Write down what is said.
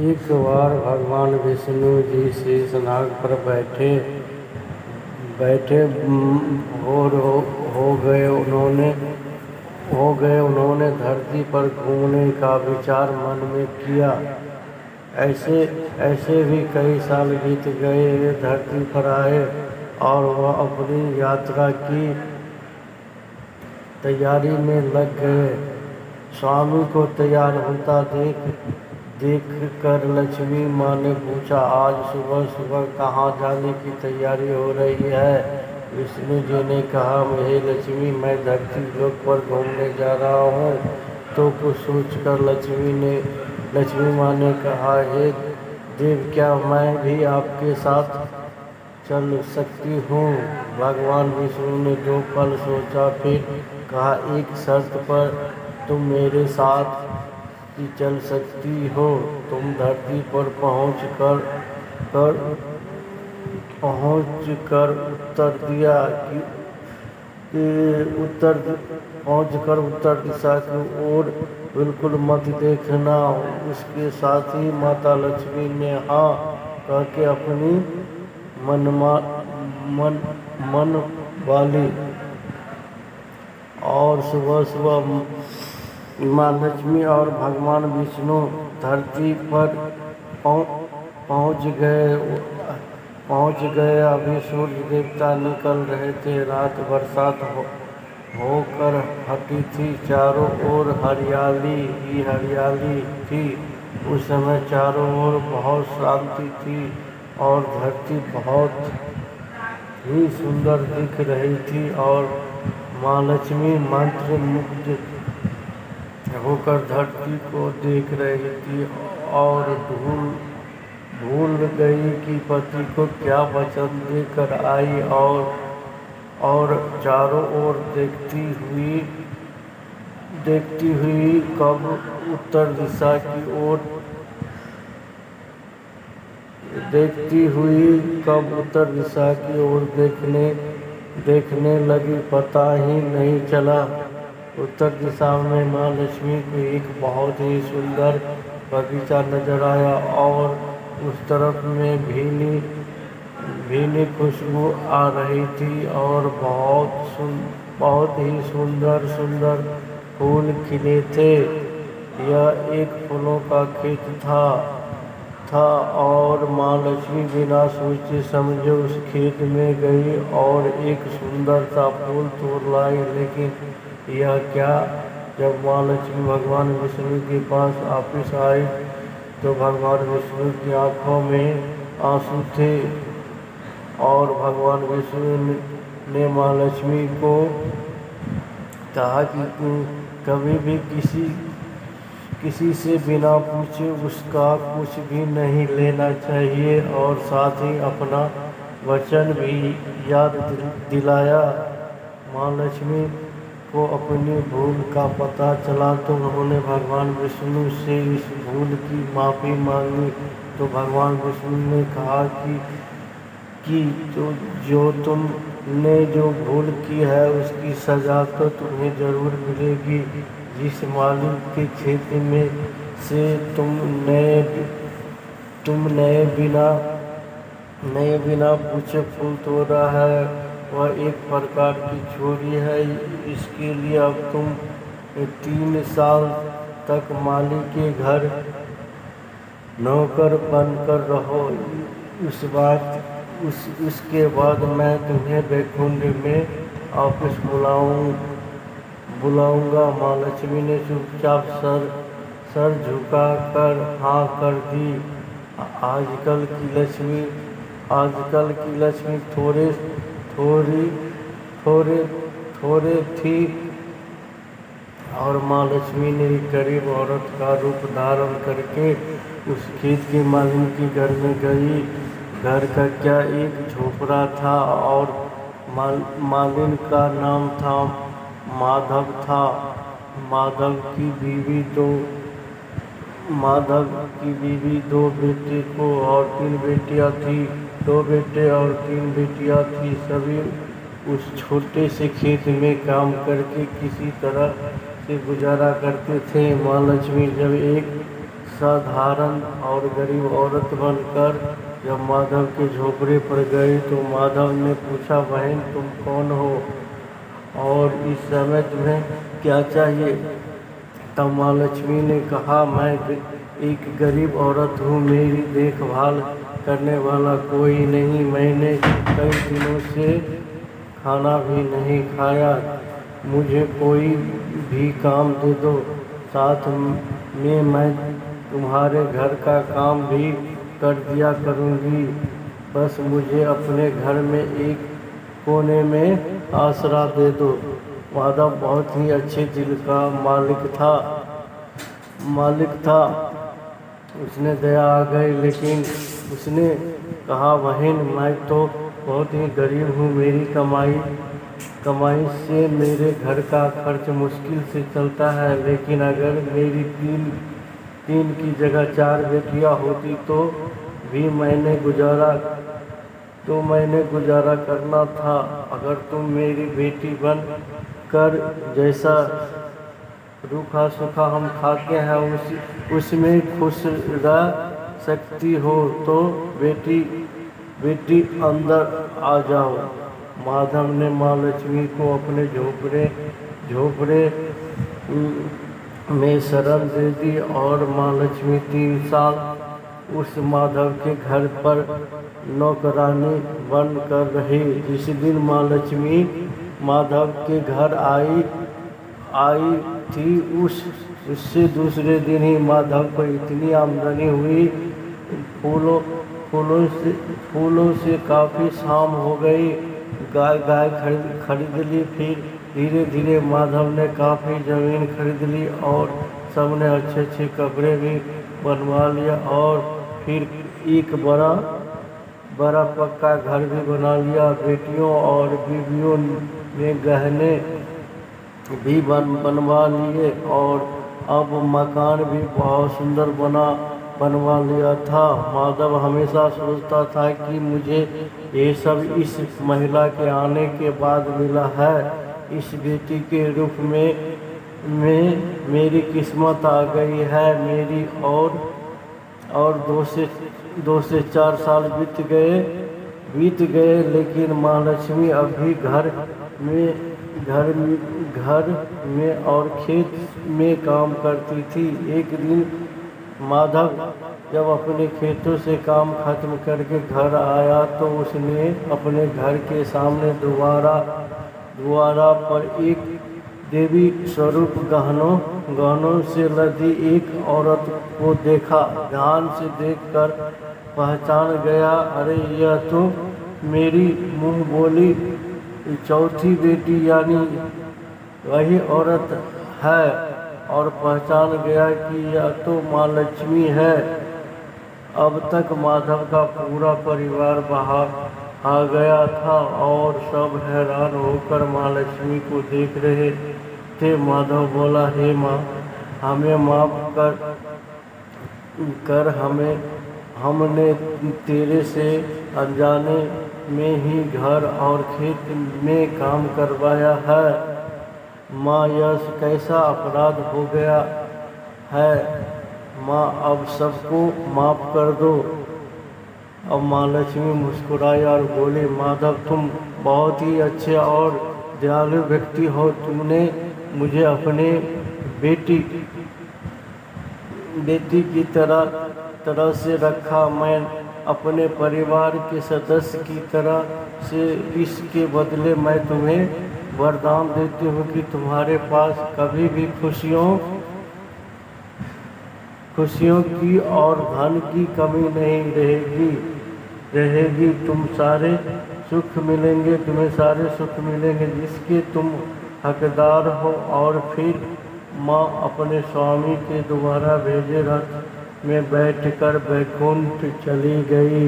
एक बार भगवान विष्णु जी शेषनाग पर बैठे बैठे भोर हो गए। उन्होंने धरती पर घूमने का विचार मन में किया। ऐसे ऐसे भी कई साल बीत गए। वे धरती पर आए और वह अपनी यात्रा की तैयारी में लग गए। स्वामी को तैयार होता देख कर लक्ष्मी माँ ने पूछा, आज सुबह सुबह कहाँ जाने की तैयारी हो रही है? विष्णु जी ने कहा, हे लक्ष्मी, मैं धरती लोक पर घूमने जा रहा हूँ। तो कुछ सोचकर लक्ष्मी माँ ने कहा, हे देव, क्या मैं भी आपके साथ चल सकती हूँ? भगवान विष्णु ने 2 पल सोचा, फिर कहा, एक शर्त पर तुम मेरे साथ ही चल सकती हो। तुम धरती पर पहुँच कर उत्तर दिशा की ओर बिल्कुल मत देखना। उसके साथ ही माता लक्ष्मी ने हाँ कह के अपनी मन वाली और सुबह सुबह माँ लक्ष्मी और भगवान विष्णु धरती पर पहुँच गए। अभी सूर्य देवता निकल रहे थे। रात बरसात होकर हटी थी। चारों ओर हरियाली ही हरियाली थी। उस समय चारों ओर बहुत शांति थी और धरती बहुत ही सुंदर दिख रही थी। और माँ लक्ष्मी मंत्र मुग्ध होकर धरती को देख रही थी और भूल गई कि पति को क्या वचन देकर आई। और चारों ओर देखती हुई कब उत्तर दिशा की ओर देखने लगी। पता ही नहीं चला। उत्तर दिशा में माँ लक्ष्मी को एक बहुत ही सुंदर बगीचा नजर आया और उस तरफ में भीनी खुशबू आ रही थी और बहुत ही सुंदर फूल खिले थे। यह एक फूलों का खेत था और माँ लक्ष्मी बिना सोचे समझे उस खेत में गई और एक सुंदर सा फूल तोड़ लाई। लेकिन यह क्या? जब माँ लक्ष्मी भगवान विष्णु के पास वापिस आई तो भगवान विष्णु की आंखों में आंसू थे और भगवान विष्णु ने माँ लक्ष्मी को कहा कि कभी भी किसी से बिना पूछे उसका कुछ भी नहीं लेना चाहिए और साथ ही अपना वचन भी याद दिलाया। माँ लक्ष्मी को अपनी भूल का पता चला तो उन्होंने भगवान विष्णु से इस भूल की माफ़ी मांगी। तो भगवान विष्णु ने कहा कि जो तुमने जो भूल की है उसकी सज़ा तो तुम्हें ज़रूर मिलेगी। जिस मालिक के खेत में से तुम नए बिना पूछे फूल तोड़ा है वह एक प्रकार की चोरी है। इसके लिए अब तुम 3 साल तक माली के घर नौकर बनकर रहो। उसके बाद मैं तुम्हें बैकुंठ में वापस बुलाऊंगा। माँ लक्ष्मी ने चुपचाप सर झुका कर हाँ कर दी। आजकल की लक्ष्मी थोड़े थी और माँ लक्ष्मी ने एक गरीब औरत का रूप धारण करके उस खेत के मालिक के घर में गई। घर का क्या एक झोपड़ा था और मालिन का नाम था माधव था। माधव की बीवी 2 बेटे को और 3 बेटियां थी। 2 बेटे और 3 बेटियां थी। सभी उस छोटे से खेत में काम करके किसी तरह से गुजारा करते थे। माँ लक्ष्मी जब एक साधारण और गरीब औरत बनकर जब माधव के झोपड़े पर गई तो माधव ने पूछा, बहन तुम कौन हो और इस समय तुम्हें क्या चाहिए? तब माँ लक्ष्मी ने कहा, मैं एक गरीब औरत हूँ, मेरी देखभाल करने वाला कोई नहीं, मैंने कई दिनों से खाना भी नहीं खाया, मुझे कोई भी काम दे दो, साथ में मैं तुम्हारे घर का काम भी कर दिया करूँगी, बस मुझे अपने घर में एक कोने में आसरा दे दो। माधव बहुत ही अच्छे दिल का मालिक था। उसने दया आ गई, लेकिन उसने कहा, बहन मैं तो बहुत ही गरीब हूँ, मेरी कमाई से मेरे घर का खर्च मुश्किल से चलता है, लेकिन अगर मेरी तीन की जगह 4 बेटियाँ होती तो मैंने गुजारा करना था। अगर तुम मेरी बेटी बन कर जैसा रूखा सूखा हम खाते हैं उसमें खुश रह सकती हो तो बेटी अंदर आ जाओ। माधव ने माँ लक्ष्मी को अपने झोपड़े में शरण दे दी और माँ लक्ष्मी 3 साल उस माधव के घर पर नौकरानी बन कर रही। जिस दिन माँ लक्ष्मी माधव के घर आई थी उससे दूसरे दिन ही माधव को इतनी आमदनी हुई, फूलों से काफ़ी शाम हो गई। गाय खरीद ली। फिर धीरे धीरे माधव ने काफ़ी ज़मीन खरीद ली और सबने अच्छे अच्छे कपड़े भी बनवा लिया और फिर एक बड़ा पक्का घर भी बना लिया। बेटियों और बीवियों ने गहने भी बनवा लिए और अब मकान भी बहुत सुंदर बनवा लिया था। माधव हमेशा सोचता था कि मुझे ये सब इस महिला के आने के बाद मिला है। इस बेटी के रूप में मेरी किस्मत आ गई है। मेरी और 2 से 4 साल बीत गए, लेकिन माँ लक्ष्मी अभी घर में और खेत में काम करती थी। एक दिन माधव जब अपने खेतों से काम खत्म करके घर आया तो उसने अपने घर के सामने द्वारा पर एक देवी स्वरूप गहनों से लदी एक औरत को देखा। ध्यान से देखकर पहचान गया, अरे यह तो मेरी मुँह बोली चौथी बेटी यानी वही औरत है और पहचान गया कि यह तो माँ लक्ष्मी है। अब तक माधव का पूरा परिवार बाहर आ गया था और सब हैरान होकर माँ लक्ष्मी को देख रहे थे। माधव बोला, हे माँ, हमें माफ कर हमने तेरे से अनजाने में ही घर और खेत में काम करवाया है। माँ, यह कैसा अपराध हो गया है। माँ, अब सबको माफ कर दो। अब माँ लक्ष्मी मुस्कुराई और बोली, माधव तुम बहुत ही अच्छे और दयालु व्यक्ति हो। तुमने मुझे अपने बेटी की तरह से रखा। मैं अपने परिवार के सदस्य की तरह से इसके बदले मैं तुम्हें वरदान देती हूँ कि तुम्हारे पास कभी भी खुशियों की और धन की कमी नहीं रहेगी। तुम्हें सारे सुख मिलेंगे जिसके तुम हकदार हो। और फिर माँ अपने स्वामी के द्वारा भेजे रथ में बैठकर बैकुंठ चली गई।